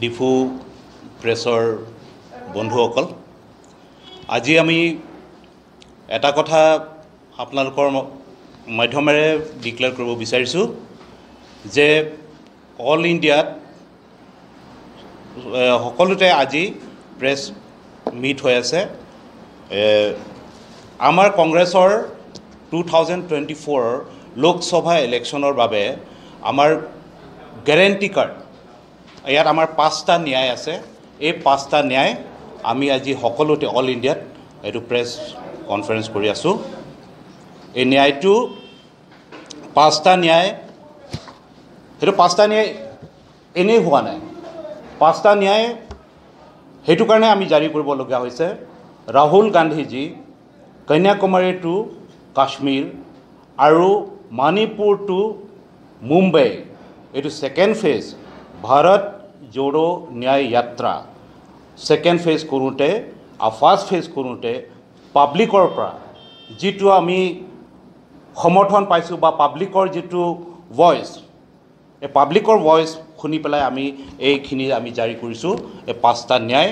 ডিফু প্ৰেছৰ বন্ধুসকল, আজি আমি এটা কথা আপোনালোকৰ মাধ্যমেৰে ডিক্লেয়াৰ কৰিব বিচাৰিছোঁ যে অল ইণ্ডিয়াত সকলোতে আজি প্ৰেছ মিট হৈ আছে। আমাৰ কংগ্ৰেছৰ 2024 লোকসভা ইলেকশ্যনৰ বাবে আমাৰ গেৰেণ্টি কাৰ্ড, ইয়াত আমাৰ 5টা ন্যায় আছে। এই 5টা ন্যায় আমি আজি সকলোতে অল ইণ্ডিয়াত এইটো প্ৰেছ কনফাৰেঞ্চ কৰি আছোঁ। এই ন্যায়টো 5টা ন্যায়, সেইটো 5টা ন্যায় এনেই হোৱা নাই। 5টা ন্যায় সেইটো কাৰণে আমি জাৰি কৰিবলগীয়া হৈছে। ৰাহুল গান্ধীজী কন্যাকুমাৰী টু কাশ্মীৰ আৰু মণিপুৰ টু মুম্বাই, এইটো ছেকেণ্ড ফেজ ভাৰত জোড়ো ন্যায় যাত্ৰা ছেকেণ্ড ফেজ কৰোঁতে আৰু ফাৰ্ষ্ট ফেজ কৰোঁতে পাব্লিকৰ পৰা যিটো আমি সমৰ্থন পাইছোঁ বা পাব্লিকৰ যিটো ভইচ, এই পাব্লিকৰ ভইচ শুনি পেলাই আমি এইখিনি আমি জাৰি কৰিছোঁ এই 5টা ন্যায়।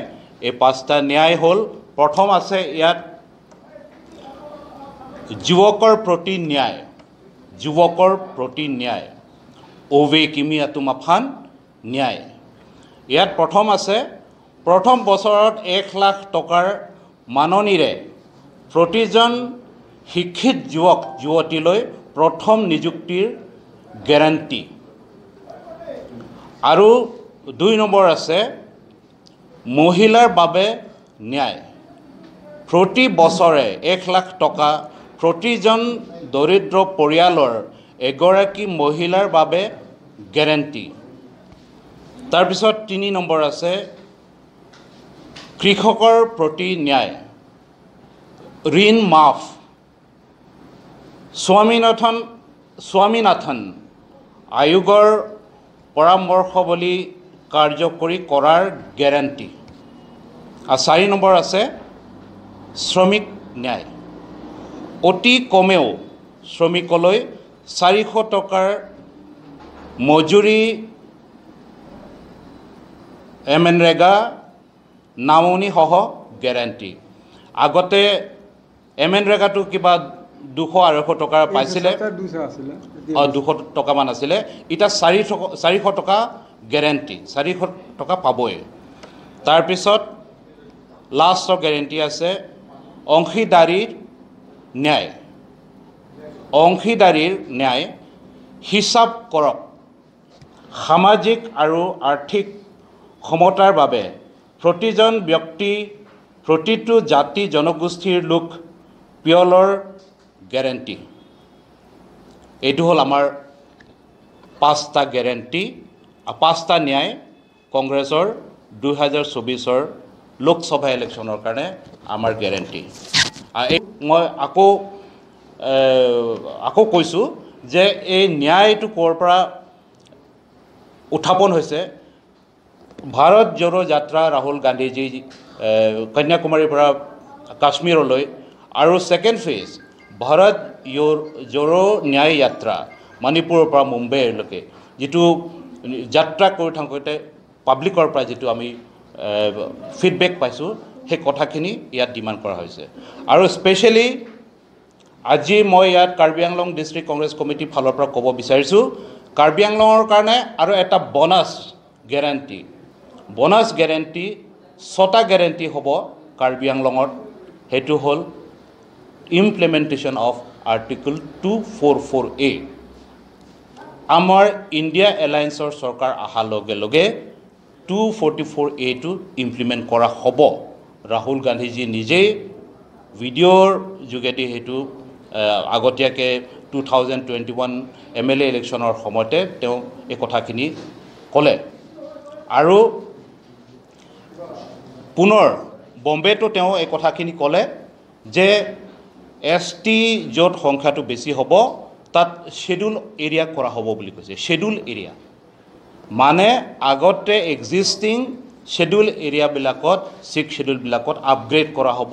এই 5টা ন্যায় হ'ল, প্ৰথম আছে ইয়াত যুৱকৰ প্ৰতি ন্যায়, যুৱকৰ প্ৰতি ন্যায়, অ'ৱে কিমিয়াটো মাফান ন্যায়। ইয়াত প্ৰথম আছে, প্ৰথম বছৰত 1 লাখ টকাৰ মাননিৰে প্ৰতিজন শিক্ষিত যুৱক যুৱতীলৈ প্ৰথম নিযুক্তিৰ গেৰাণ্টি। আৰু 2 নম্বৰ আছে মহিলাৰ বাবে ন্যায়, প্ৰতি বছৰে 1 লাখ টকা প্ৰতিজন দৰিদ্ৰ পৰিয়ালৰ এগৰাকী মহিলাৰ বাবে গেৰাণ্টি। তাৰপিছত 3 নম্বৰ আছে কৃষকৰ প্ৰতি ন্যায়, ঋণ মাফ, স্বামীনাথন আয়োগৰ পৰামৰ্শৱলী কাৰ্যকৰী কৰাৰ গেৰাণ্টি। আৰু 4 নম্বৰ আছে শ্ৰমিক ন্যায়, অতি কমেও শ্ৰমিকলৈ 400 টকাৰ মজুৰি, MNREGA নামনিসহ গেৰাণ্টি। আগতে MNREGAটো কিবা 200-250 টকা পাইছিলে, 200 টকামান আছিলে, এতিয়া 400 টকা গেৰাণ্টি, 400 টকা পাবই। তাৰপিছত লাষ্টৰ গেৰাণ্টি আছে অংশীদাৰীৰ ন্যায়, অংশীদাৰীৰ ন্যায় হিচাপ কৰক, সামাজিক আৰু আৰ্থিক সমতাৰ বাবে প্ৰতিজন ব্যক্তি, প্ৰতিটো জাতি জনগোষ্ঠীৰ লোক পিয়লৰ গেৰাণ্টি। এইটো হ'ল আমাৰ 5টা গেৰাণ্টি, 5টা ন্যায় কংগ্ৰেছৰ 2024 লোকসভা ইলেকশ্যনৰ কাৰণে আমাৰ গেৰাণ্টি। মই আকৌ কৈছোঁ যে এই ন্যায়টো ক'ৰ পৰা উত্থাপন হৈছে। ভাৰত জোড়ো যাত্ৰা ৰাহুল গান্ধীজী কন্যাকুমাৰীৰ পৰা কাশ্মীৰলৈ, আৰু ছেকেণ্ড ফেজ ভাৰত জোড়ো ন্যায় যাত্ৰা মণিপুৰৰ পৰা মুম্বাইলৈকে যিটো যাত্ৰা কৰি থাকোঁতে পাব্লিকৰ পৰা যিটো আমি ফিডবেক পাইছোঁ, সেই কথাখিনি ইয়াত ডিমাণ্ড কৰা হৈছে। আৰু স্পেচিয়েলি আজি মই ইয়াত কাৰ্বি আংলং ডিষ্ট্ৰিক্ট কংগ্ৰেছ কমিটিৰ ফালৰ পৰা ক'ব বিচাৰিছোঁ, কাৰ্বি আংলঙৰ কাৰণে আৰু এটা বোনাছ গেৰাণ্টি, 6টা গেৰাণ্টি হ'ব কাৰ্বি আংলঙত। সেইটো হ'ল ইমপ্লিমেণ্টেশ্যন অফ আৰ্টিকল 244A। আমাৰ ইণ্ডিয়া এলায়েন্সৰ চৰকাৰ অহাৰ লগে লগে 244A ইমপ্লিমেণ্ট কৰা হ'ব। ৰাহুল গান্ধীজী নিজেই ভিডিঅ'ৰ যোগেদি সেইটো আগতীয়াকৈ 2021 MLA ইলেকশ্যনৰ সময়তে তেওঁ এই কথাখিনি ক'লে। আৰু পুনৰ বম্বেতো তেওঁ এই কথাখিনি ক'লে যে ST য'ত সংখ্যাটো বেছি হ'ব তাত শ্বেডিউল এৰিয়া কৰা হ'ব বুলি কৈছে। শ্বেডিউল এৰিয়া মানে আগতে এক্সিষ্টিং শ্বেডিউল এৰিয়াবিলাকত 6 শ্বেডিউলবিলাকত আপগ্ৰেড কৰা হ'ব।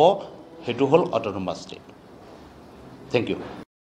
সেইটো হ'ল অট'নমাছ ষ্টেট। Thank U.